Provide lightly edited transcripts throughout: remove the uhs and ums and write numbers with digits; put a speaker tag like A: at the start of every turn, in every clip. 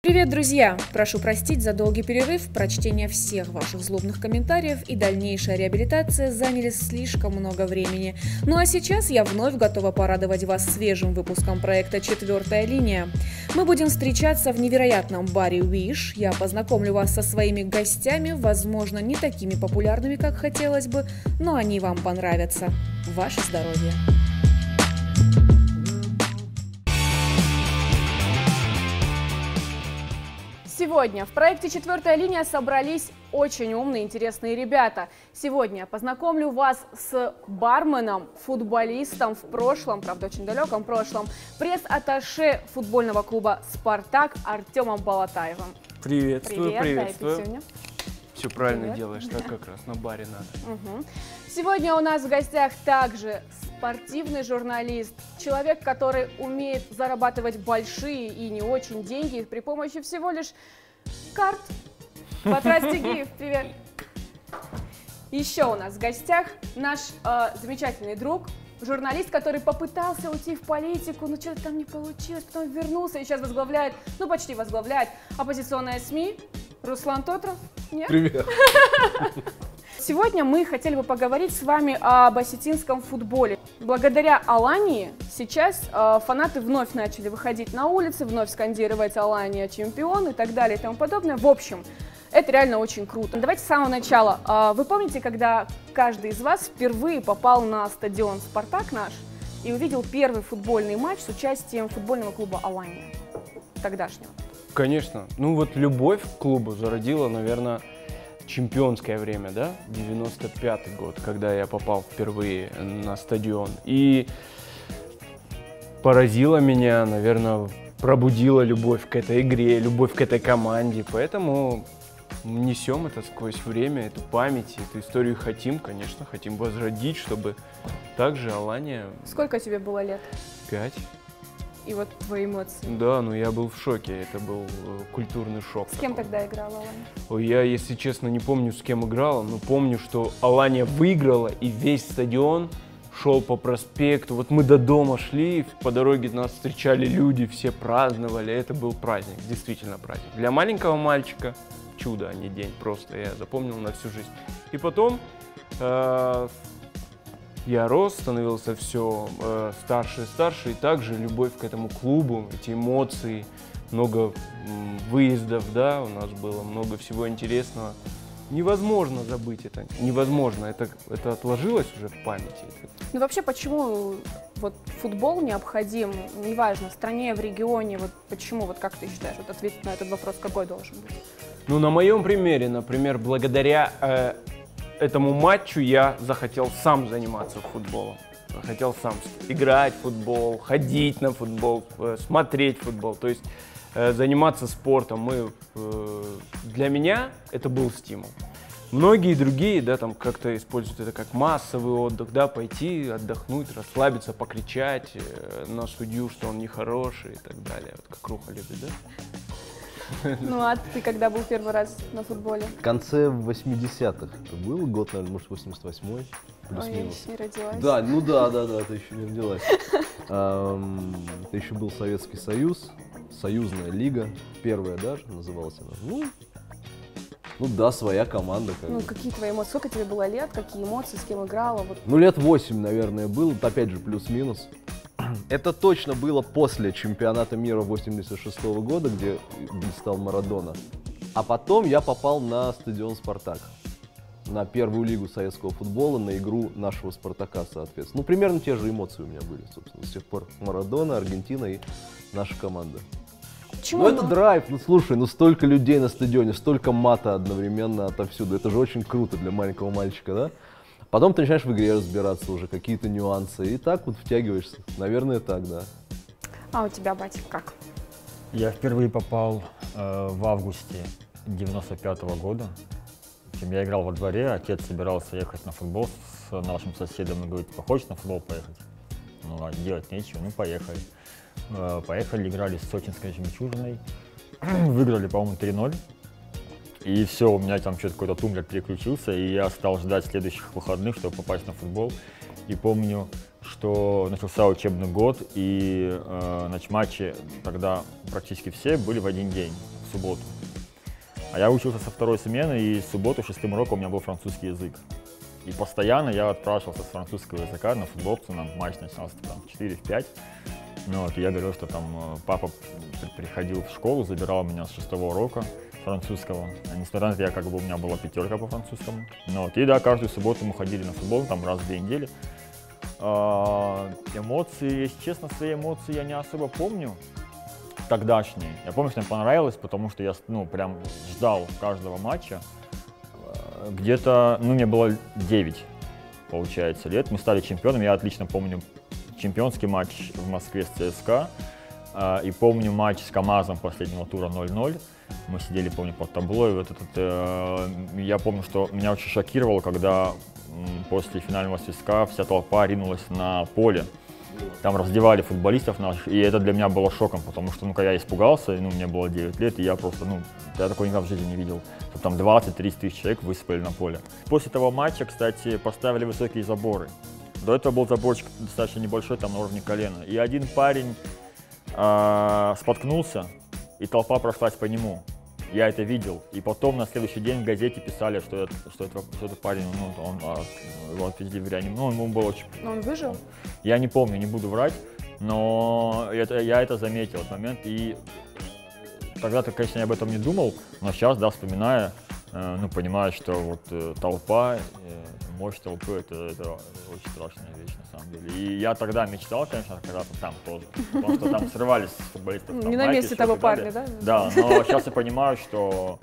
A: Привет, друзья! Прошу простить за долгий перерыв, прочтение всех ваших злобных комментариев и дальнейшая реабилитация заняли слишком много времени. Ну а сейчас я вновь готова порадовать вас свежим выпуском проекта «Четвертая линия». Мы будем встречаться в невероятном баре Wish. Я познакомлю вас со своими гостями, возможно, не такими популярными, как хотелось бы, но они вам понравятся. Ваше здоровье! Сегодня в проекте «Четвертая линия» собрались очень умные, интересные ребята. Сегодня я познакомлю вас с барменом, футболистом в прошлом, правда очень далеком прошлом, пресс-атташе футбольного клуба «Спартак» Артемом Болотаевым.
B: Приветствую, приветствую.
A: Привет,
B: Все правильно делаешь, так как раз на баре надо.
A: Угу. Сегодня у нас в гостях также спортивный журналист, человек, который умеет зарабатывать большие и не очень деньги при помощи всего лишь карт. Батрас Тигиев, привет! Еще у нас в гостях наш замечательный друг, журналист, который попытался уйти в политику, но что-то там не получилось, потом вернулся и сейчас возглавляет, ну почти возглавляет, оппозиционное СМИ. Руслан Тотров. Нет?
C: Привет!
A: Сегодня мы хотели бы поговорить с вами об осетинском футболе. Благодаря Алании сейчас фанаты вновь начали выходить на улицы, вновь скандировать «Алания чемпион» и так далее и тому подобное. В общем, это реально очень круто. Давайте с самого начала. Вы помните, когда каждый из вас впервые попал на стадион «Спартак» наш и увидел первый футбольный матч с участием футбольного клуба «Алания» тогдашнего?
B: Конечно. Ну вот любовь к клубу зародила, наверное, чемпионское время, да? 95-й год, когда я попал впервые на стадион. И поразило меня, наверное, пробудила любовь к этой игре, любовь к этой команде. Поэтому несем это сквозь время, эту память, эту историю хотим, конечно, хотим возродить, чтобы также Алания...
A: Сколько тебе было лет?
B: 5.
A: И вот твои эмоции.
B: Да, ну я был в шоке, это был культурный шок.
A: С кем тогда играла Алания?
B: Ой, я, если честно, не помню, с кем играла, но помню, что Алания выиграла, и весь стадион шел по проспекту. Вот мы до дома шли, по дороге нас встречали люди, все праздновали. Это был праздник, действительно праздник. Для маленького мальчика чудо, а не день, просто я запомнил на всю жизнь. И потом... Я рос, становился все старше и старше, и также любовь к этому клубу, эти эмоции, много выездов, да, у нас было много всего интересного. Невозможно забыть это, невозможно, это отложилось уже в памяти.
A: Ну вообще, почему вот футбол необходим, неважно, в стране, в регионе, вот почему, вот как ты считаешь, вот ответить на этот вопрос какой должен быть?
B: Ну на моем примере, например, благодаря... этому матчу я захотел сам заниматься футболом. Захотел сам играть в футбол, ходить на футбол, смотреть футбол. То есть заниматься спортом. Для меня это был стимул. Многие другие, да, там как-то используют это как массовый отдых, да, пойти отдохнуть, расслабиться, покричать на судью, что он нехороший и так далее. Вот как Руха любит, да?
A: Ну а ты когда был первый раз на футболе?
C: В конце 80-х. Это был год, наверное, может, 88-й, плюс-минус.
A: Ой, я еще не родилась.
C: Да, ну да, ты еще не родилась. Это еще был Советский Союз, Союзная лига, первая даже называлась она. Ну да, своя команда.
A: Ну какие твои эмоции? Сколько тебе было лет? Какие эмоции? С кем играла? Вот.
C: Ну лет 8, наверное, было, опять же плюс-минус. Это точно было после чемпионата мира 86 года, где блистал Марадона. А потом я попал на стадион «Спартак», на первую лигу советского футбола, на игру нашего «Спартака», соответственно. Ну, примерно те же эмоции у меня были, собственно. С тех пор Марадона, Аргентина и наша команда.
A: Почему?
C: Ну, это драйв. Ну, слушай, столько людей на стадионе, столько мата одновременно отовсюду. Это же очень круто для маленького мальчика, да? Потом ты начинаешь в игре разбираться уже, какие-то нюансы, и так вот втягиваешься. Наверное, так, да.
A: А у тебя, батя, как?
D: Я впервые попал в августе 95-го года. В общем, я играл во дворе, отец собирался ехать на футбол с нашим соседом и говорит, хочешь на футбол поехать? Ну, а делать нечего, ну, поехали. Поехали, играли с сочинской «Жемчужиной», выиграли, по-моему, 3-0. И все, у меня там что-то какой-то тумблер переключился, и я стал ждать следующих выходных, чтобы попасть на футбол. И помню, что начался учебный год, и матчи тогда практически все были в один день. в субботу. А я учился со второй смены, и в субботу 6-м уроком у меня был французский язык. И постоянно я отпрашивался с французского языка на футболку, на матч начинался там 4-5. Ну, вот, и я говорил, что там папа приходил в школу, забирал меня с 6-го урока французского. Несмотря на это, у меня была 5 по французскому. Ну, вот, и да, каждую субботу мы ходили на футбол, там раз в 2 недели. Эмоции, если честно, свои эмоции я не особо помню. Тогдашние. Я помню, что мне понравилось, потому что я прям ждал каждого матча. Где-то, мне было 9, получается, лет. Мы стали чемпионами. Я отлично помню чемпионский матч в Москве с ЦСКА. И помню матч с КамАЗом последнего тура 0-0. Мы сидели, помню, под табло. И я помню, что меня очень шокировало, когда после финального свистка вся толпа ринулась на поле. Там раздевали футболистов наших, и это для меня было шоком, потому что, когда я испугался, мне было 9 лет, и я просто, я такого никогда в жизни не видел, что там 20-30 тысяч человек высыпали на поле. После того матча, кстати, поставили высокие заборы. До этого был заборчик достаточно небольшой, там на уровне колена, и один парень споткнулся, и толпа прошлась по нему. Я это видел, и потом на следующий день в газете писали, что это парень, его отвезли в реанимацию, ему было очень...
A: Но он выжил?
D: Я не помню, не буду врать, но я это заметил, этот момент, и тогда-то, конечно, я об этом не думал, но сейчас, да, вспоминая, понимаю, что толпа, мощь толпы, это очень страшная вещь, на самом деле. И я тогда мечтал, конечно, оказаться там тоже, потому что там срывались футболисты.
A: Не на месте того парня, да?
D: Да, но сейчас я понимаю, что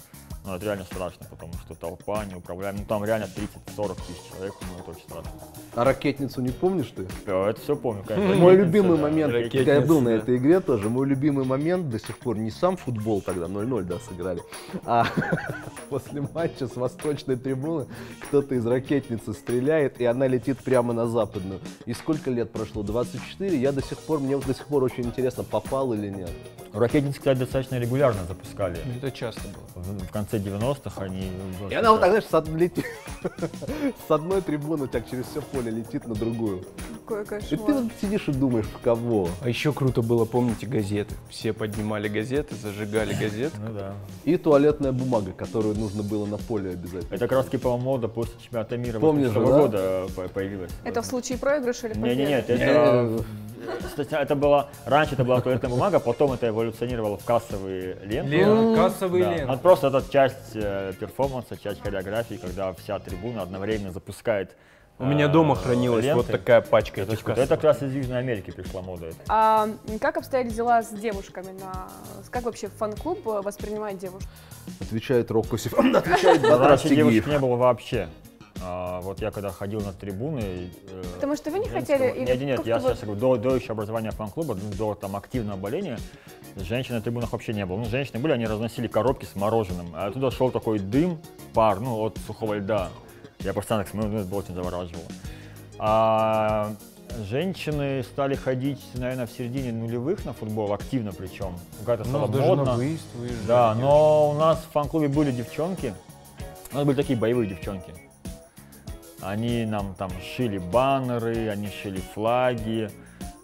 D: это реально страшно, потому что толпа неуправляемая. Там реально 30-40 тысяч человек, это очень страшно.
C: А ракетницу не помнишь ты?
D: Это все помню, конечно.
C: Мой любимый момент, когда я был на этой игре тоже, мой любимый момент до сих пор не сам футбол тогда, 0-0, да, сыграли, а после матча с восточной трибуны кто-то из ракетницы стреляет, и она летит прямо на западную. И сколько лет прошло? 24? Мне до сих пор очень интересно, попал или нет.
D: Ракетницы, кстати, достаточно регулярно запускали.
B: Это часто было.
D: В конце 90-х они...
C: И она так, знаешь, с одной трибуны так через все поле летит на другую.
A: Какой кошмар.
C: И ты сидишь и думаешь, в кого?
B: А еще круто было, помните, газеты. Все поднимали газеты, зажигали газеты.
D: Ну да.
C: И туалетная бумага, которую нужно было на поле обязательно.
D: Это как раз по мода после чемпионата мира
C: Помнишь,
D: 2000
C: да?
D: года появилась.
A: Это в случае проигрыша или победы?
D: Нет, это было, раньше это была туалетная бумага, потом это эволюционировало в кассовые ленты.
B: Кассовые
D: Да.
B: ленты.
D: Просто это часть перформанса, часть хореографии, когда вся трибуна одновременно запускает.
B: У меня дома хранилась
D: ленты.
B: вот такая пачка
D: Это,
B: этих
D: это
B: кассовых.
D: как раз из Южной Америки пришла мода.
A: А как обстояли дела с девушками? Как вообще фан-клуб воспринимает девушек?
C: Отвечает Рокко Сифан, отвечает
D: Раньше
C: Батрас
D: девушек
C: Тигиев.
D: не было вообще. Вот я когда ходил на трибуны...
A: Потому что вы не хотели...
D: Нет, я сейчас говорю, до еще образования фан-клуба, до там активного боления, женщин на трибунах вообще не было. Женщины были, они разносили коробки с мороженым, а оттуда шел такой дым, пар, от сухого льда. Я постоянно смотрел, это очень завораживало. А женщины стали ходить, наверное, в середине нулевых на футбол, активно причем. Какая-то стала модно. Да, но у нас в фан-клубе были девчонки, у нас были такие боевые девчонки. Они нам там шили баннеры, они шили флаги.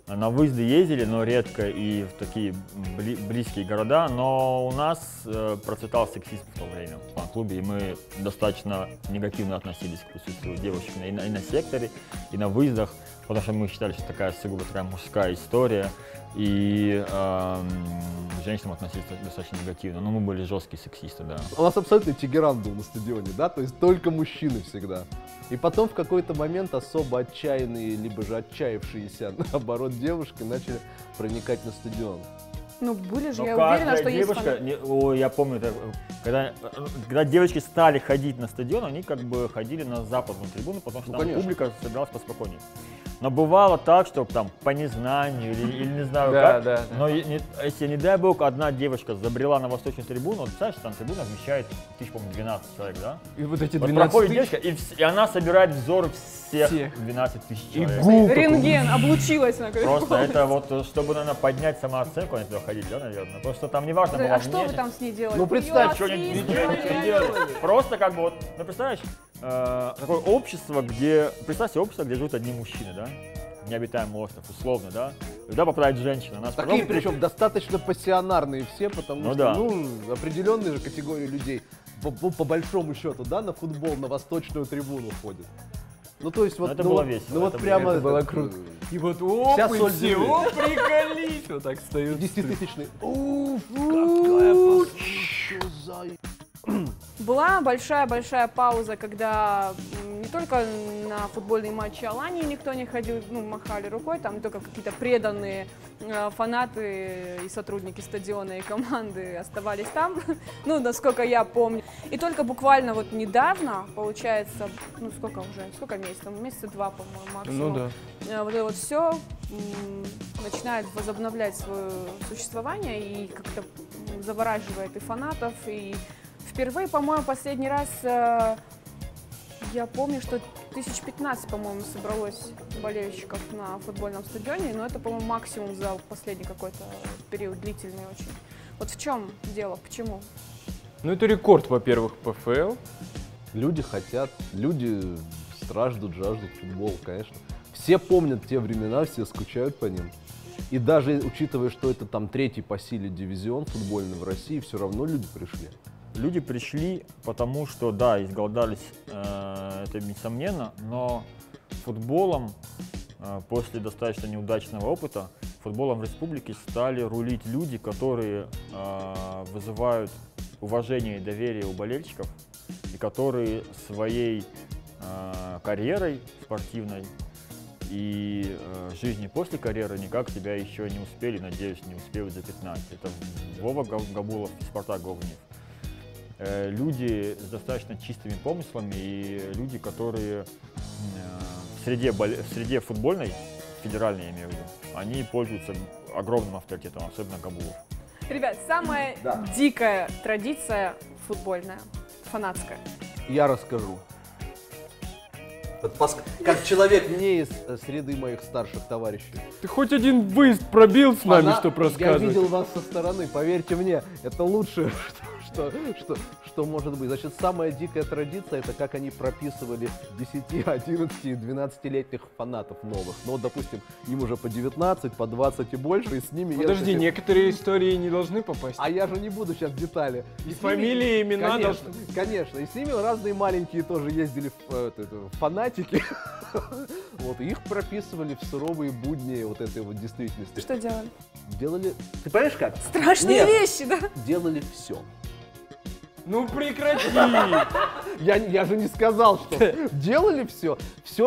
D: На выезды ездили, но редко и в такие близкие города. Но у нас процветал сексизм в то время в фан-клубе, и мы достаточно негативно относились к присутствию девушек и на секторе, и на выездах, потому что мы считали, что такая сугубо такая мужская история. И к женщинам относились достаточно негативно. Но мы были жесткие сексисты, да.
C: У нас абсолютно Тегеран был на стадионе, да, то есть только мужчины всегда. И потом в какой-то момент особо отчаянные, либо же отчаявшиеся, наоборот, девушки начали проникать на стадион.
A: Были же, я уверена, что
D: девушка,
A: есть
D: я помню, когда девочки стали ходить на стадион, они как бы ходили на западную трибуну, потому что там
C: конечно.
D: публика собиралась поспокойнее. Но бывало так, что там по незнанию или не знаю
B: Да,
D: как,
B: да.
D: но если, не дай бог, одна девушка забрела на восточную трибуну, вот представляешь, там трибуна вмещает, по-моему, 12 человек, да?
B: И вот эти
D: Вот
B: 12
D: проходит
B: тысяч.
D: девушка, и она собирает взоры всех
B: Всех.
D: 12 тысяч
B: И
D: человек.
B: гул такой.
A: рентген, облучилась она.
D: Просто это вот, чтобы, наверное, поднять самооценку, они туда ходили, да, наверное? Потому что там не важно было
A: А что вы
D: внешне.
A: там с ней делали?
C: Ну, представь,
D: Ничего не делали. Просто как бы вот, представляешь, такое общество, где, представь себе общество, где живут одни мужчины, да? необитаемый остров, условно, да, и туда попадает женщина. Она
C: Такие, причем достаточно пассионарные все, потому
D: Ну
C: что,
D: да.
C: ну, определенные же категории людей, по большому счету, да, на футбол, на восточную трибуну ходят. Ну, то есть вот,
D: это
C: ну,
D: было
C: вот-
D: весело,
C: ну, вот
D: это
C: прямо...
B: было круто. И вот
C: Вся
B: опыт
C: соль
B: всего, приколись, вот так встают.
C: 10-тысячный. Уф, какая что за...
A: Была большая-большая пауза, когда не только на футбольные матчи Алании никто не ходил, ну, махали рукой, там только какие-то преданные фанаты и сотрудники стадиона и команды оставались там, ну, насколько я помню. И только буквально вот недавно, получается, ну, сколько месяцев? Месяца 2, по-моему, максимум.
B: Ну да.
A: Вот это вот все начинает возобновлять свое существование и как-то завораживает и фанатов, и впервые, по-моему, последний раз, я помню, что 15, по-моему, собралось болельщиков на футбольном стадионе, но это, по-моему, максимум за последний какой-то период, длительный очень. Вот в чем дело, почему?
B: Ну это рекорд, во-первых, ПФЛ.
C: Люди хотят, люди жаждут футбола, конечно. Все помнят те времена, все скучают по ним. И даже учитывая, что это там 3-й по силе дивизион футбольный в России, все равно люди пришли.
D: Люди пришли, потому что, да, изголодались, это несомненно, но футболом, после достаточно неудачного опыта, футболом в республике стали рулить люди, которые вызывают уважение и доверие у болельщиков, и которые своей карьерой спортивной и жизни после карьеры никак себя еще не успели, надеюсь, не успеют запятнать. Это Вова Габулов и Спартак Говнев. Люди с достаточно чистыми помыслами и люди, которые в среде футбольной, федеральной, я имею в виду, они пользуются огромным авторитетом, особенно Габулов.
A: Ребят, самая дикая традиция футбольная, фанатская.
C: Я расскажу. Как человек не из среды моих старших товарищей.
B: Ты хоть один выезд пробил с нами,
C: Она-
B: чтобы
C: Я
B: рассказывать?
C: видел вас со стороны, поверьте мне, это лучшее, что может быть. Значит, самая дикая традиция, это как они прописывали 10, 11 и 12-летних фанатов новых. Ну, вот, допустим, им уже по 19, по 20 и больше, и с ними...
B: Подожди, некоторые истории не должны попасть.
C: А я же не буду сейчас детали.
B: И
C: с
B: фамилии, имена
C: конечно,
B: должны-
C: конечно. И с ними разные маленькие тоже ездили фанатики. Вот, и их прописывали в суровые будни вот этой вот действительности.
A: Что делали?
C: Делали... Ты понимаешь как?
A: Страшные
C: Нет.
A: вещи, да?
C: Делали все.
B: Ну прекрати!
C: Я же не сказал, что делали все,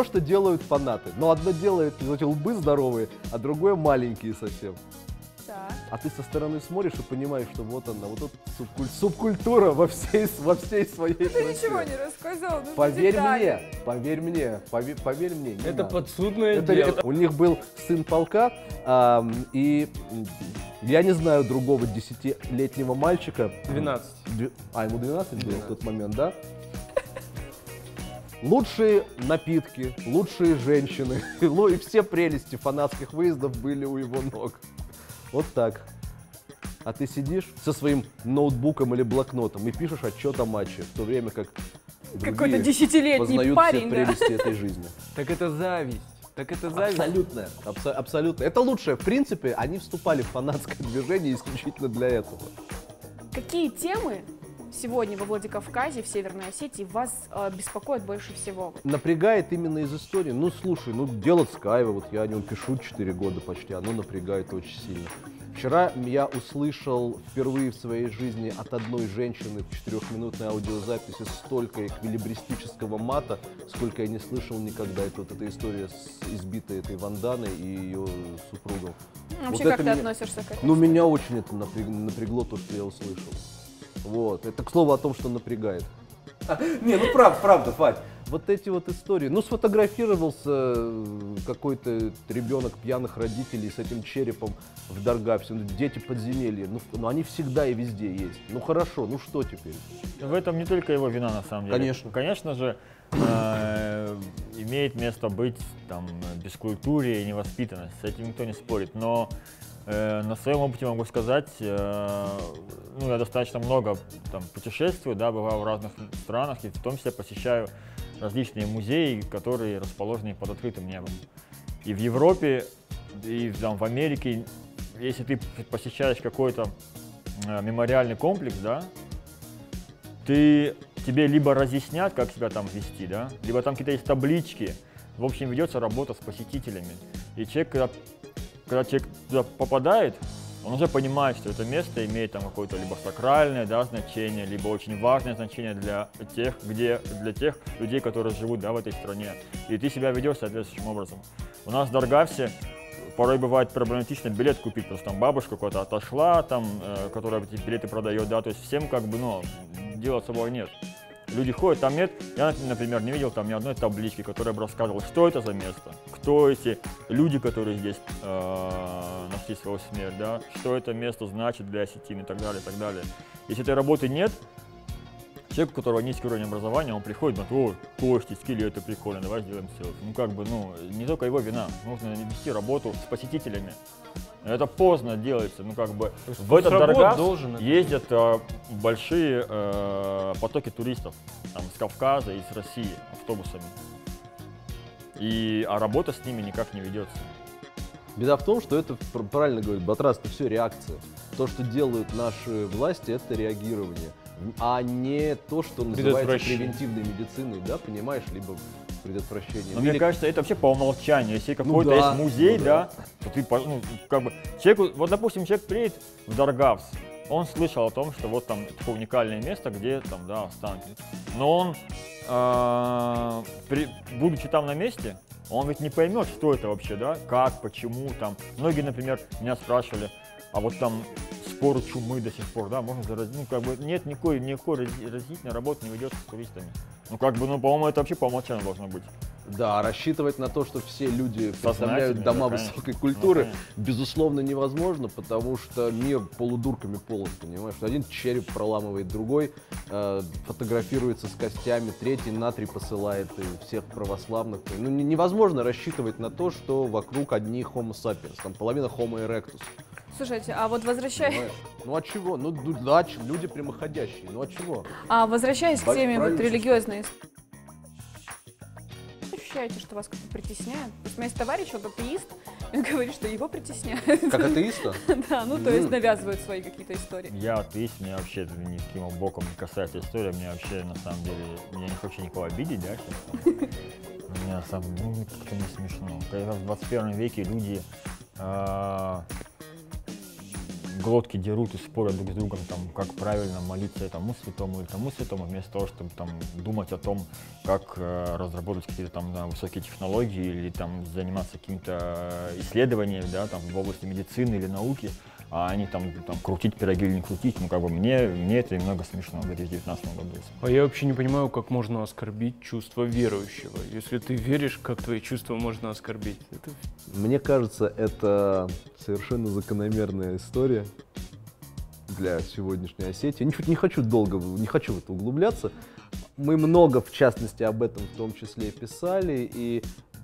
C: что делают фанаты. Но одно делает эти лбы здоровые, а другое маленькие совсем.
A: Так.
C: А ты со стороны смотришь и понимаешь, что вот она, вот эта субкультура во всей своей
A: Ты
C: красе.
A: ничего не рассказал, ну
C: Поверь
A: детали.
C: мне, поверь мне. не
B: Это
C: надо.
B: подсудное
C: Это-
B: дело.
C: У них был сын полка, и я не знаю другого 10-летнего мальчика.
B: 12.
C: Ему 12 было в тот момент, да? Лучшие напитки, лучшие женщины, ну и все прелести фанатских выездов были у его ног. Вот так. А ты сидишь со своим ноутбуком или блокнотом и пишешь отчет о матче, в то время как
A: Какой-то
C: другие
A: 10-летний
C: познают
A: парень,
C: все
A: да?
C: прелести этой жизни.
B: Так это зависть. Так это зависть.
C: Абсолютно, абсолютно. Это лучшее. В принципе, они вступали в фанатское движение исключительно для этого.
A: Какие темы сегодня во Владикавказе, в Северной Осетии вас беспокоят больше всего?
C: Напрягает именно из истории. Ну, слушай, дело Скаева, вот я о нем пишу 4 года почти, оно напрягает очень сильно. Вчера я услышал впервые в своей жизни от одной женщины в 4-минутной аудиозаписи столько эквилибристического мата, сколько я не слышал никогда. Это вот эта история с избитой этой Ванданой и ее супругом.
A: Вообще,
C: Вот
A: как
C: это
A: ты
C: меня-
A: относишься к этому?
C: Ну, меня очень это напрягло, то, что я услышал. Вот. Это, к слову, о том, что напрягает. Не, ну правда, Фать. Вот эти вот истории. Ну, сфотографировался какой-то ребенок пьяных родителей с этим черепом в Даргавсе. Ну, дети подземелья. Ну, они всегда и везде есть. Ну, хорошо, ну что теперь?
D: В этом не только его вина, на самом деле.
C: Конечно.
D: Конечно же, имеет место быть там бескультурие и невоспитанность. С этим никто не спорит. Но на своем опыте могу сказать, ну, я достаточно много там путешествую, да, бываю в разных странах, и в том числе посещаю различные музеи, которые расположены под открытым небом. И в Европе, и там, в Америке, если ты посещаешь какой-то мемориальный комплекс, да, тебе либо разъяснят, как себя там вести, да, либо там какие-то есть таблички. В общем, ведется работа с посетителями. И человек, когда человек туда попадает, он уже понимает, что это место имеет там какое-то либо сакральное, да, значение, либо очень важное значение для тех людей, которые живут, да, в этой стране. И ты себя ведешь соответствующим образом. У нас в Даргавсе порой бывает проблематично билет купить, потому что там бабушка куда-то отошла, там, которая эти билеты продает, да, то есть всем как бы, ну, дела с собой нет. Люди ходят, там нет, я, например, не видел там ни одной таблички, которая бы рассказывала, что это за место, кто эти люди, которые здесь нашли свою смерть, да, что это место значит для осетин и так далее, и так далее. Если этой работы нет, человек, у которого низкий уровень образования, он приходит, говорит, о, кости, скелеты, прикольно, давай сделаем селфи. Ну, как бы, ну, не только его вина, нужно вести работу с посетителями. Это поздно делается, ну, как бы, в этот Даргас ездят большие потоки туристов, там, с Кавказа и с России автобусами. А работа с ними никак не ведется.
C: Беда в том, что это, правильно говорит Батрас, это все реакция. То, что делают наши власти, это реагирование, а не то, что называется превентивной медициной, да, понимаешь, либо предотвращение.
D: Но мне кажется, это вообще по умолчанию. Если какой-то есть музей, да, то ты, ну, как бы, человеку, вот, допустим, человек приедет в Даргавс, он слышал о том, что вот там такое уникальное место, где там, да, останки. Но он, будучи там на месте, он ведь не поймет, что это вообще, да, как, почему там. Многие, например, меня спрашивали, а вот там споры чумы до сих пор, да, можно заразить, ну, как бы, нет, никакой разительной работы не ведется с туристами. Ну, как бы, ну, по-моему, это вообще по умолчанию должно быть.
C: Да, рассчитывать на то, что все люди представляют дома высокой культуры, безусловно, невозможно, потому что мир полудурками полон, понимаешь? Один череп проламывает другой, фотографируется с костями, третий натрий посылает и всех православных. Ну, невозможно рассчитывать на то, что вокруг одни Homo sapiens, там половина Homo erectus.
A: Слушайте, а вот возвращаясь...
C: Ну, а чего? Ну, да, люди прямоходящие, ну, а чего?
A: А возвращаясь к теме вот религиозной... Ощущаете, что вас как-то притесняют? То есть у меня есть товарищ, он атеист, и он говорит, что его притесняют.
C: Как атеиста?
A: Да, ну то есть навязывают свои какие-то истории.
D: Я атеист, меня вообще никаким боком не касается история, мне вообще на самом деле, я не хочу никого обидеть, да, сейчас. Мне на самом деле, ну, как-то не смешно. Когда в 21 веке люди глотки дерут и спорят друг с другом, там, как правильно молиться этому святому или тому святому, вместо того, чтобы там думать о том, как разработать какие-то там, да, высокие технологии или там заниматься какими-то исследованиями, да, там, в области медицины или науки, а они там крутить пироги или не крутить, ну, как бы мне это немного смешно в 2019 году.
B: А я вообще не понимаю, как можно оскорбить чувство верующего. Если ты веришь, как твои чувства можно оскорбить?
C: Мне кажется, это совершенно закономерная история для сегодняшней Осетии. Не хочу в это углубляться. Мы много, в частности, об этом в том числе писали, и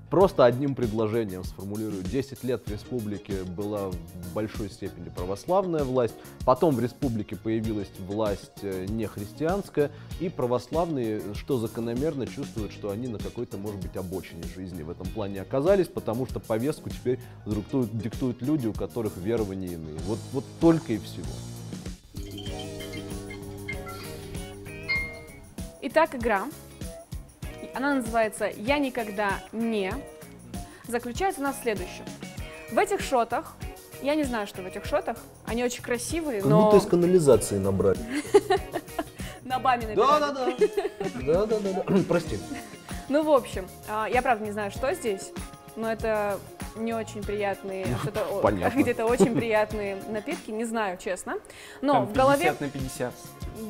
C: просто одним предложением сформулирую. 10 лет в республике была в большой степени православная власть, потом в республике появилась власть нехристианская, и православные, что закономерно, чувствуют, что они на какой-то, может быть, обочине жизни в этом плане оказались, потому что повестку теперь диктуют люди, у которых верования иные. Вот только и всего.
A: Итак, игра. Она называется «Я никогда не». Заключается она в следующем. В этих шотах, я не знаю, что в этих шотах, они очень красивые, но...
C: Как будто из канализации набрали.
A: На баме набирали.
C: Да. Прости.
A: Ну, в общем, я правда не знаю, что здесь, но это не очень приятные, где-то очень приятные напитки, не знаю, честно. Но
B: там
A: в голове...
B: 50/50.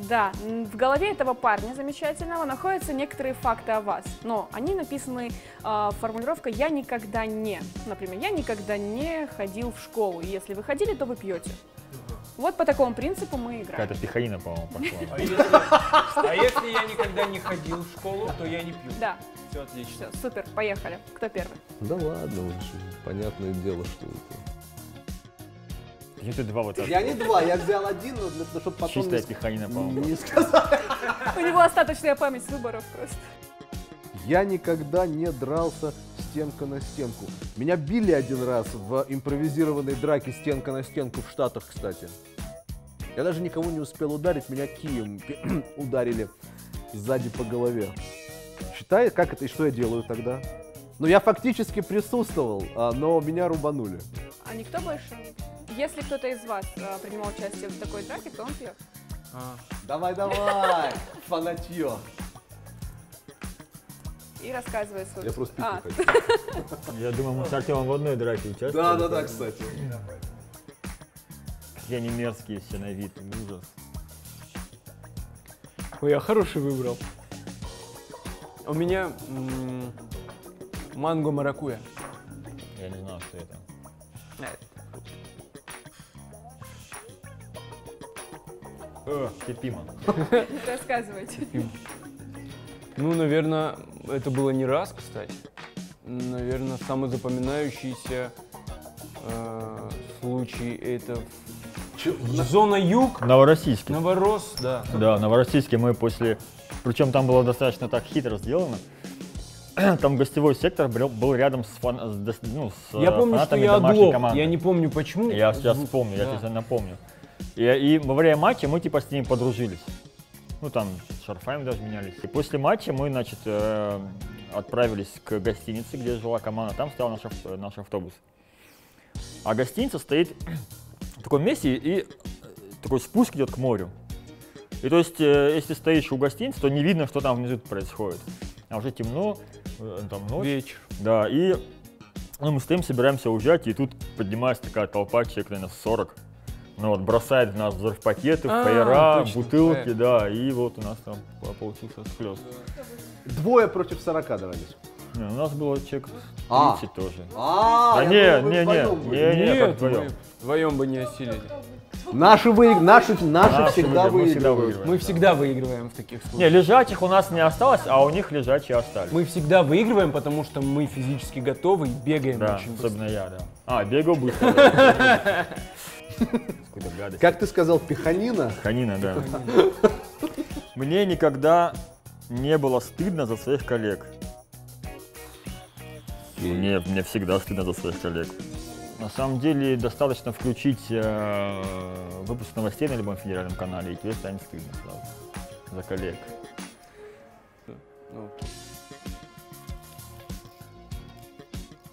A: Да, в голове этого парня замечательного находятся некоторые факты о вас, но они написаны формулировкой «я никогда не». Например, «я никогда не ходил в школу», и если вы ходили, то вы пьете. Вот по такому принципу мы играем.
D: Какая-то пиханина, по-моему, пошла.
B: А если я никогда не ходил в школу, то я не пью?
A: Да.
B: Все отлично.
A: Все, супер, поехали. Кто первый?
C: Да ладно, понятное дело, что это.
D: Это два вот так.
C: Я не два, я взял один, но чтобы потом
D: чистая пиханина, по-моему.
C: не сказать.
A: У него остаточная память с выборов просто.
C: Я никогда не дрался с стенка на стенку. Меня били один раз в импровизированной драке стенка на стенку в Штатах, кстати. Я даже никого не успел ударить, меня кием ударили сзади по голове. Считай, как это и что я делаю тогда? Ну, я фактически присутствовал, но меня рубанули.
A: А никто больше? Если кто-то из вас принимал участие в такой драке, то он пьет.
C: Давай, фанатье.
A: И рассказывает свой...
C: Я просто пить не хочу.
D: Я думаю, мы с Артемом в одной драке участвовали.
C: Да, кстати.
D: Какие они мерзкие все на вид, ужас.
B: Ой, я хороший выбрал. У меня манго маракуйя.
D: Я не знал, что это. Терпимо.
A: Рассказывайте.
B: Ну, наверное, это было не раз, кстати. Наверное, самый запоминающийся случай это зона юг,
D: Новороссийск.
B: Новорос, да.
D: Да, в Новороссийске мы после... Причем там было достаточно так хитро сделано. Там гостевой сектор был рядом с,
B: Я помню, что
D: фанатами
B: я
D: домашней
B: оглох,
D: команды.
B: я не помню почему.
D: Я сейчас вспомню, я тебе напомню. И во время матча мы типа с ними подружились. Ну там шарфами даже менялись. И после матча мы, значит, отправились к гостинице, где жила команда. Там стоял наш автобус. А гостиница стоит в таком месте, и такой спуск идет к морю. И то есть, если стоишь у гостиницы, то не видно, что там внизу происходит. А уже темно, там ночь.
B: Вечер.
D: Да, и мы стоим, собираемся уезжать, и тут поднимается такая толпа, человек, наверное, 40. Ну вот, бросает в нас взрывпакеты, фаера,
B: точно,
D: бутылки,
B: фаер.
D: да, и вот у нас там получился схлёст.
C: 2 против 40 дрались.
D: Не, у нас было человек 30 тоже.
C: Да
B: Нет,
D: вдвоем.
B: мы вдвоем бы не осилили.
C: Наши всегда выигрывают.
B: Мы всегда выигрываем в таких случаях.
D: Не, лежачих у нас не осталось, а у них лежачие остались.
B: Мы всегда выигрываем, потому что мы физически готовы и бегаем
D: Да,
B: очень быстро.
D: особенно я, да. Бегал быстро. Да. Какую-то гадость.
C: Как ты сказал, пеханина?
D: Ханина, да. Мне никогда не было стыдно за своих коллег. Мне всегда стыдно за своих коллег. На самом деле достаточно включить выпуск новостей на любом федеральном канале, и тебе станет стыдно сразу за коллег.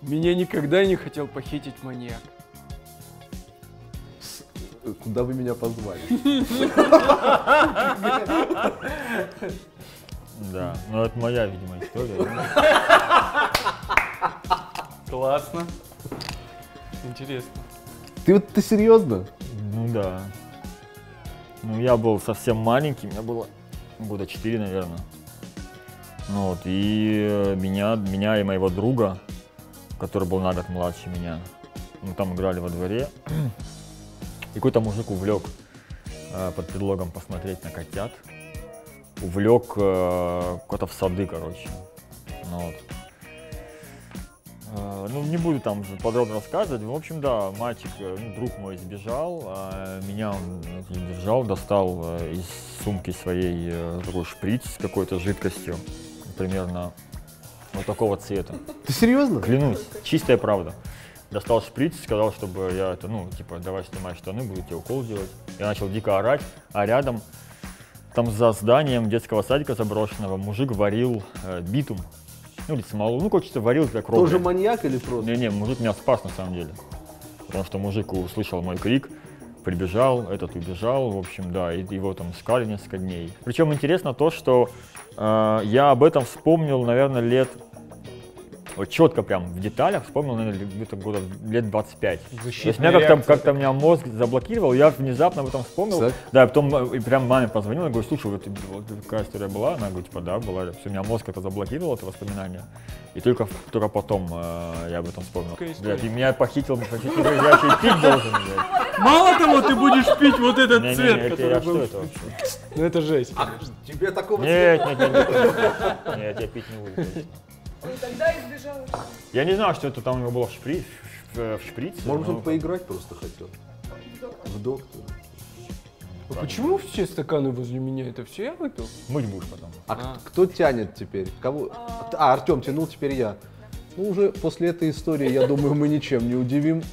B: Меня никогда не хотел похитить маньяк.
C: Куда вы меня позвали?
D: Да, но это моя, видимо, история.
B: Классно. Интересно.
C: Ты серьезно?
D: Ну да. Ну я был совсем маленький, мне было года 4, наверное. Ну вот, и меня и моего друга, который был на год младше меня, мы там играли во дворе. И какой-то мужик увлек под предлогом посмотреть на котят. Увлек куда-то в сады, короче. Ну, вот. Ну, не буду там подробно рассказывать. В общем, да, мальчик, друг мой сбежал, меня он держал, достал из сумки своей такой шприц с какой-то жидкостью, примерно вот такого цвета.
C: Ты серьезно?
D: Клянусь, чистая правда. Достал шприц, сказал, чтобы я это, давай снимай штаны, буду тебе укол делать. Я начал дико орать, а рядом, там за зданием детского садика заброшенного, мужик варил битум. Или смолу, короче, варил для кровли.
C: Тоже маньяк или просто?
D: Не, мужик меня спас на самом деле. Потому что мужик услышал мой крик, прибежал, этот убежал, в общем, да, и его там искали несколько дней. Причем интересно то, что я об этом вспомнил, наверное, лет, вот четко прям в деталях вспомнил, наверное, где-то года лет 25. То есть меня как-то меня мозг заблокировал, я внезапно об этом вспомнил.
C: Кстати.
D: Да, потом и прям маме позвонил, я говорю, слушай, вот такая история была, она говорит, типа, да, была. Все, меня мозг это заблокировал, это воспоминание. И только потом я об этом вспомнил. Блядь, и меня похитил, я еще и пить должен, блядь.
B: Мало того, ты будешь пить вот этот цвет,
D: Не,
B: который
D: а что
B: был.
D: это вообще?
B: Ну это жесть.
C: Тебе такого
D: Нет, я пить не буду. Точно.
A: И тогда избежал.
D: Я не знал, что это там у него было в шприце.
C: Может,
D: но-
C: он поиграть просто хотел? В доктора.
B: А почему все стаканы возле меня? Это все я выпил?
D: Мыть будешь потом.
C: Кто тянет теперь? Кого? Артем тянул, теперь я. Ну, уже после этой истории, я думаю, мы ничем не удивим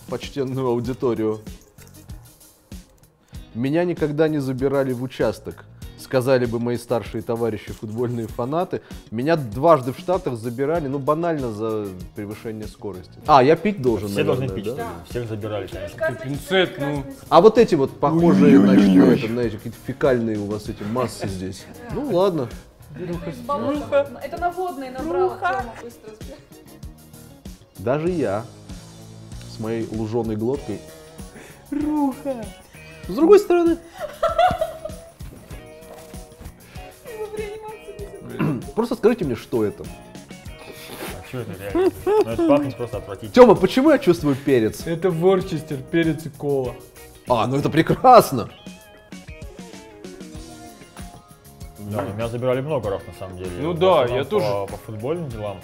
C: почтенную аудиторию. Меня никогда не забирали в участок. Сказали бы мои старшие товарищи, футбольные фанаты. Меня дважды в Штатах забирали, ну, банально за превышение скорости. А, я пить должен,
D: Все должны
C: наверное,
D: пить,
C: да?
D: всех забирали, конечно.
B: Пинцет, ну.
C: А вот эти вот похожие на что это, знаете, какие-то фекальные у вас эти массы здесь. Ну, ладно.
A: Это наводный набрал Артема быстро.
C: Даже я с моей луженой глоткой.
B: Руха.
C: С другой стороны. Просто скажите мне, что это.
D: А что это реально? Ну, это пахнет просто отвратительно.
C: Тёма, почему я чувствую перец?
B: Это Ворчестер, перец и кола.
C: А, ну это прекрасно.
D: Да, меня забирали много раз на самом деле.
B: Ну
D: В
B: да,
D: основном
B: я тоже.
D: По футбольным делам.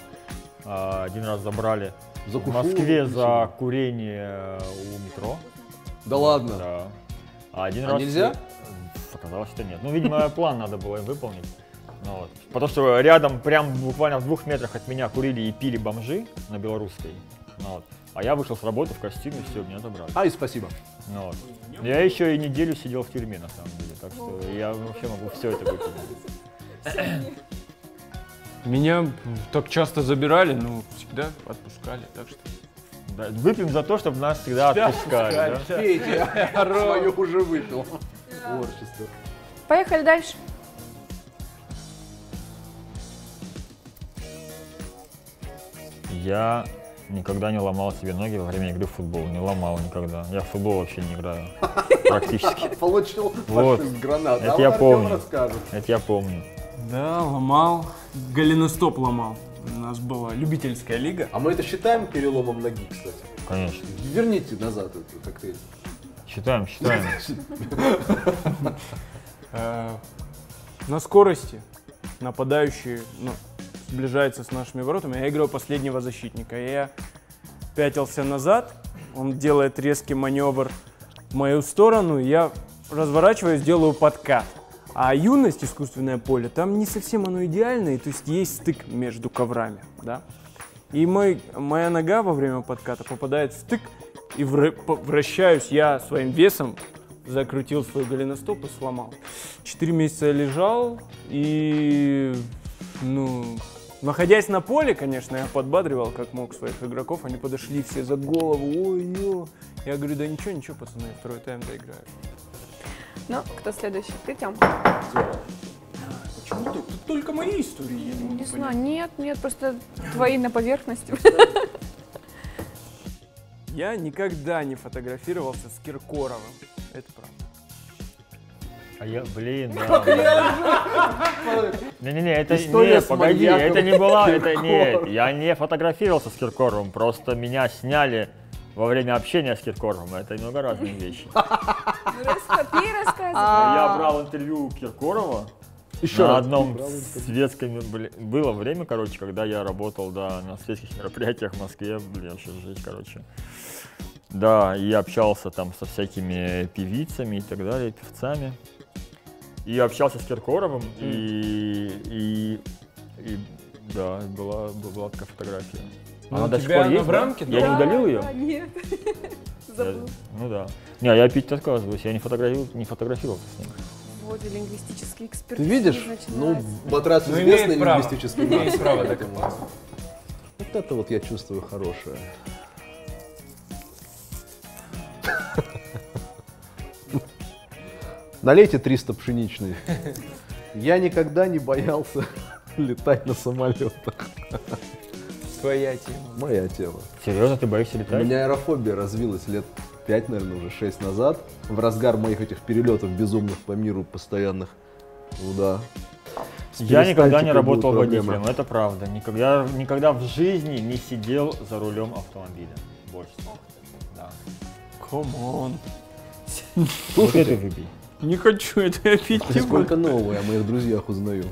D: Один раз забрали
C: За
D: в
C: кушу?
D: Москве за курение у метро.
C: Да ладно.
D: Да. А один
C: А
D: раз...
C: нельзя?
D: Оказалось, что нет. Ну, видимо, план надо было им выполнить. Ну, вот. Потому что рядом, прям буквально в 2 метрах от меня курили и пили бомжи на Белорусской. Ну, вот. А я вышел с работы в костюме, все, меня забрали.
C: Ай, спасибо.
D: Ну, вот. Я еще и неделю сидел в тюрьме, на самом деле. Так что я вообще могу все это выполнить.
B: Меня так часто забирали, но всегда отпускали, так что...
D: Да, выпьем за то, чтобы нас всегда отпускали. Да?
C: Пейте, я свою уже выпил. Творчество.
A: Поехали дальше.
D: Я никогда не ломал себе ноги во время игры в футбол. Не ломал никогда. Я в футбол вообще не играю. Практически.
C: Получил
D: Вот.
C: фашист гранат.
D: Это
C: А
D: я
C: вот Артём
D: помню.
C: расскажет.
D: Это я помню.
B: Да, ломал. Голеностоп ломал. У нас была любительская лига.
C: А мы это считаем переломом ноги, кстати?
D: Конечно.
C: Верните назад эту коктейль.
D: Считаем, считаем.
B: На скорости нападающий сближается с нашими воротами. Я играл последнего защитника. Я пятился назад, он делает резкий маневр в мою сторону, я разворачиваюсь, делаю подкат. А юность, искусственное поле, там не совсем оно идеальное, то есть есть стык между коврами, да. И моя нога во время подката попадает в стык, и вращаюсь я своим весом, закрутил свой голеностоп и сломал. 4 месяца я лежал, и, находясь на поле, конечно, я подбадривал как мог своих игроков, они подошли все за голову, ой-ё. Я говорю, да ничего, пацаны, второй тайм доиграю.
A: Ну, кто следующий? Ты, Тём?
B: Почему тут только мои истории? Я не могу
A: Не
B: понять.
A: знаю, нет, просто твои на поверхности.
B: Я никогда не фотографировался с Киркоровым. Это правда.
D: А я, блин, да. Не-не-не, это
C: История
D: не,
C: с
D: погоди,
C: маньяком
D: это не была, это
C: Киркоровым.
D: нет, я не фотографировался с Киркоровым, просто меня сняли во время общения с Киркоровым, это немного разные вещи.
A: Ты рассказывай.
D: Я брал интервью у Киркорова
C: Еще
D: на
C: раз.
D: одном светском, было время, короче, когда я работал, да, на светских мероприятиях в Москве, вообще жесть, короче. Да, и общался там со всякими певицами и так далее, певцами. И общался с Киркоровым, и да, была такая фотография.
B: Ну, у
D: до сих
B: тебя
D: пор
B: она
D: есть,
B: в
D: да?
B: рамке,
D: Я
B: да?
D: не удалил ее?
A: Нет. Забыл.
D: Ну да. Не, я пить отказываюсь, я не фотографировался с ним.
A: Вот и лингвистические
C: Ты
A: экспертизы
C: видишь? Ну,
A: начинаются.
C: матрас
B: Ну,
C: известный
B: имеет право.
C: лингвистический.
B: Имеет
C: матрас,
B: право так
C: поэтому
B: опасно.
C: Вот это вот я чувствую хорошее. Налейте 300 пшеничный. Я никогда не боялся летать на самолетах.
B: Твоя тема.
C: Моя тема.
D: Серьезно, ты боишься
C: У
D: летать?
C: меня аэрофобия развилась лет 5, наверное, уже 6 назад. В разгар моих этих перелетов безумных по миру постоянных. Ну да. С
D: Я никогда не
C: перистальтикой будут
D: работал
C: проблемы.
D: водителем, это правда. Никогда в жизни не сидел за рулем автомобиля. Больше. Да.
B: Come on.
D: Вот
C: Слушайте,
D: это выпей.
B: Не хочу это я пить не буду.
C: сколько нового я о моих друзьях узнаю.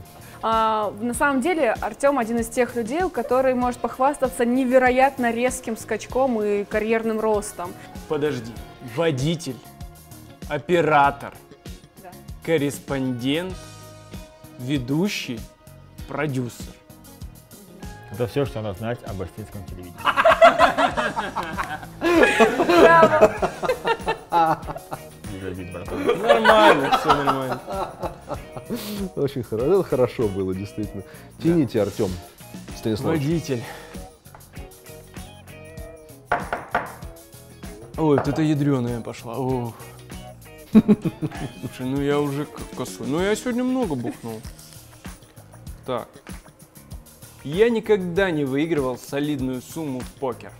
A: На самом деле Артем один из тех людей, который может похвастаться невероятно резким скачком и карьерным ростом.
B: Подожди. Водитель, оператор,
A: Да.
B: корреспондент, ведущий, продюсер.
D: Это все, что надо знать об остинском телевидении. Без обид, братан.
B: Нормально, все нормально.
C: Очень хорошо. Это хорошо было, действительно. Тяните, Артем Станиславович.
B: Водитель. Ой, вот это ядреная пошла. Ох. Слушай, ну я уже косой. Ну я сегодня много бухнул. Так. Я никогда не выигрывал солидную сумму в покер.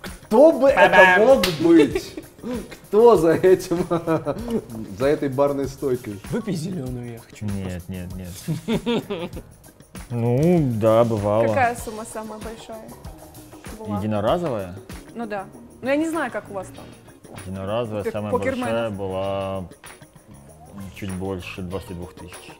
C: Кто бы это мог быть? Кто за этим, за этой барной стойкой?
B: Выпей зеленую, я хочу.
D: Нет, нет, нет. Ну, да, бывало.
A: Какая сумма самая большая была?
D: Единоразовая?
A: Ну да. Ну я не знаю, как у вас там.
D: Единоразовая, самая
A: Покерменов.
D: большая была чуть больше 22 тысяч.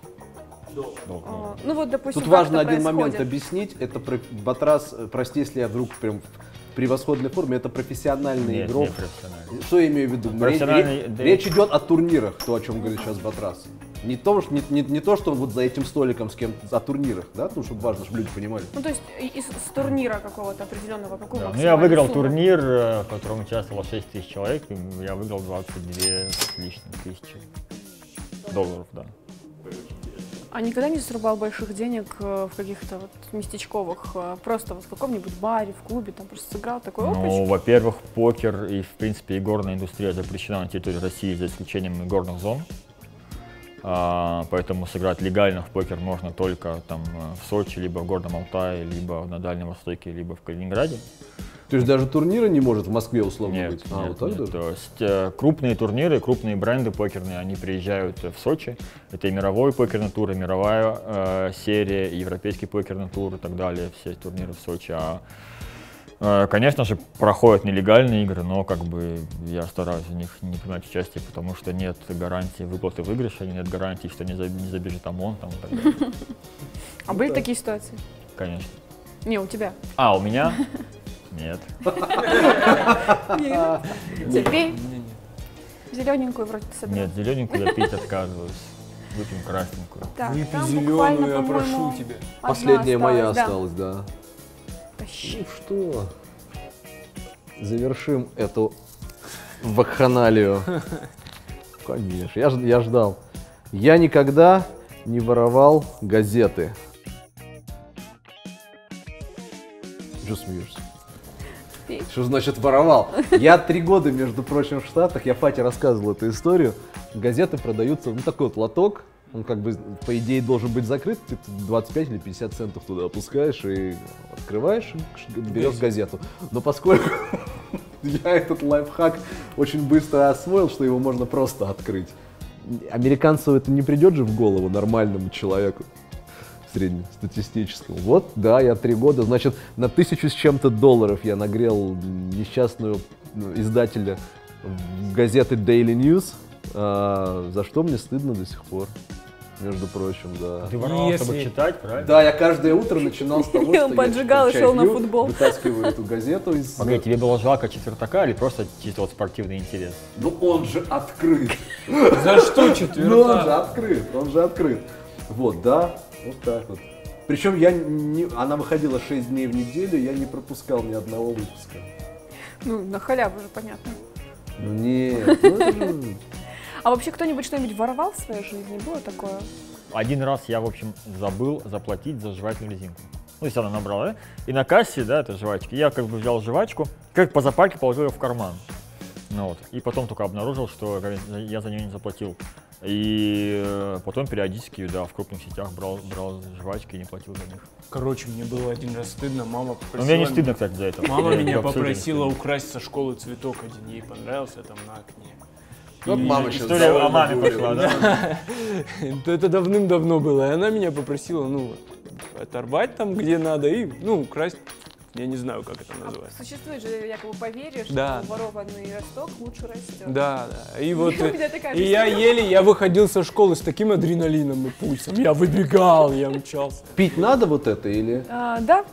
D: Долларов.
A: Ну вот, допустим,
C: Тут
A: как
C: важно
A: это
C: один момент
A: происходит?
C: объяснить. Это Батрас, прости, если я вдруг прям в превосходной форме, это профессиональный
D: Нет,
C: игрок.
D: не профессиональный.
C: Что я имею в виду?
D: Профессиональный, да.
C: Речь идет о турнирах, то, о чем говорит сейчас Батрас. Не то, что он вот за этим столиком с кем-то, о турнирах, да, ну, чтобы важно, чтобы люди понимали.
A: Ну то есть с турнира какого-то определенного, какой
D: Да. Ну,
A: максимальная
D: я выиграл
A: сумма?
D: турнир, в котором участвовало 6 тысяч человек, и я выиграл 22 с лишним тысячи долларов, да.
A: А никогда не срубал больших денег в каких-то вот местечковых, просто вот в каком-нибудь баре, в клубе, там просто сыграл такой
D: Ну,
A: опыт?
D: во-первых, покер и, в принципе, игорная индустрия запрещена на территории России за исключением игорных зон. Поэтому сыграть легально в покер можно только там в Сочи, либо в Горном Алтае, либо на Дальнем Востоке, либо в Калининграде.
C: То есть даже турнира не может в Москве условно
D: Нет,
C: быть?
D: нет,
C: Вот так
D: нет.
C: даже?
D: То есть крупные турниры, крупные бренды покерные, они приезжают в Сочи. Это и мировой покерный тур, и мировая серия, и европейский покерный тур и так далее. Все турниры в Сочи. Конечно же, проходят нелегальные игры, но как бы я стараюсь в них не принимать участие, потому что нет гарантии выплаты выигрыша, нет гарантии, что не забежит ОМОН там, и так далее.
A: А были такие ситуации?
D: Конечно.
A: Не, у тебя.
D: У меня? Нет.
A: Тебе зелененькую вроде ты собрал.
D: Нет, зелененькую я пить отказываюсь. Выпьем красненькую.
A: Так,
B: Выпей
A: там
B: зеленую,
A: буквально,
B: я прошу
A: по-моему,
B: тебя.
A: одна
C: Последняя моя
A: осталась, да.
C: осталась, да.
A: Тащи.
C: Ну что, завершим эту вакханалию. Конечно, я ждал. Я никогда не воровал газеты. Что смеешься? Что значит воровал? Я 3 года, между прочим, в Штатах, я Фате рассказывал эту историю. Газеты продаются, ну такой вот лоток, он как бы по идее должен быть закрыт, ты 25 или 50 центов туда опускаешь и открываешь, и берешь газету. Но поскольку я этот лайфхак очень быстро освоил, что его можно просто открыть. Американцу это не придет же в голову нормальному человеку среднестатистическому. Вот, да, я 3 года, значит, на 1000 с чем-то долларов я нагрел несчастную издателя газеты Daily News, за что мне стыдно до сих пор, между прочим, да.
D: Ты воровал,
B: Если-
D: чтобы читать, правильно?
C: Да, я каждое утро начинал с того,
A: И
C: что
A: он
C: я
A: поджигал и
C: чай
A: шел на
C: пью,
A: футбол.
C: вытаскиваю эту газету из...
D: Погоди, тебе было жалко четвертака или просто чисто вот спортивный интерес?
C: Ну он же открыт.
B: За что
C: Ну он же
B: четверта?
C: открыт, он же открыт. Вот, да, вот так вот. Причем я не, она выходила 6 дней в неделю, я не пропускал ни одного выпуска.
A: Ну, на халяву же, понятно.
C: Ну нет, ну это же...
A: А вообще кто-нибудь что-нибудь воровал в своей жизни? Было такое?
D: Один раз я, в общем, забыл заплатить за жевательную резинку. Ну, то есть она набрала, да? И на кассе, да, это жвачки. Я как бы взял жвачку, как по запальке положил ее в карман. Ну вот. И потом только обнаружил, что я за нее не заплатил. И потом периодически, да, в крупных сетях брал жвачки и не платил за них.
B: Короче, мне было один раз стыдно, мама
D: Но
B: попросила...
D: мне не стыдно, кстати, за это.
B: Мама
D: Мне
B: меня
D: абсолютно не
B: попросила
D: стыдно.
B: украсть со школы цветок один, ей понравился там на окне.
C: Вот
B: И
C: мама сейчас
D: История о
C: довольна
D: маме
C: будет.
D: пошла, да?
B: Это давным-давно было, и она меня попросила, ну, оторвать там, где надо, и, ну, украсть, я не знаю, как это называется.
A: Существует же якобы поверье, что
B: Да.
A: ворованный росток лучше растет.
B: Да, да, и вот,
A: У меня такая
B: и я выходил со школы с таким адреналином и пульсом, я выбегал, я мчался.
C: Пить надо вот это или?
A: Да,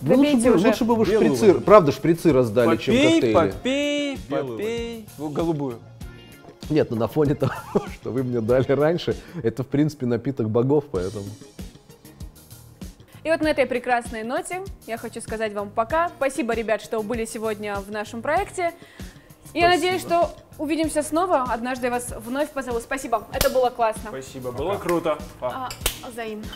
C: Ну,
A: добейте уже.
C: лучше бы вы
B: Белую
C: шприцы,
B: воду.
C: правда, шприцы раздали, чем
B: Попей,
C: коктейли.
B: попей, голубую.
C: Нет, ну на фоне того, что вы мне дали раньше, это в принципе напиток богов, поэтому...
A: И вот на этой прекрасной ноте я хочу сказать вам пока. Спасибо, ребят, что были сегодня в нашем проекте. И я надеюсь, что увидимся снова. Однажды я вас вновь позову. Спасибо, это было классно.
B: Спасибо, было круто.
A: Взаимно.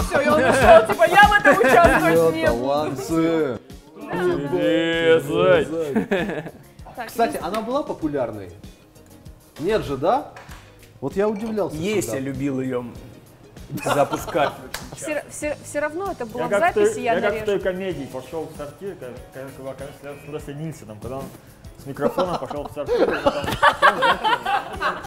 A: Все, и он ушел, типа, я в этом участвовать не буду.
C: Таланцы!
A: Так,
C: Кстати, она была популярной? Нет же, да? Вот я удивлялся.
B: Еся любил ее запускать.
A: все равно это было
D: Я
A: в
D: как,
A: записи, я
D: я как в той
A: нарежу.
D: комедии пошел в сортир, как с Лесли Нильсоном, когда он с микрофоном пошел в сортир.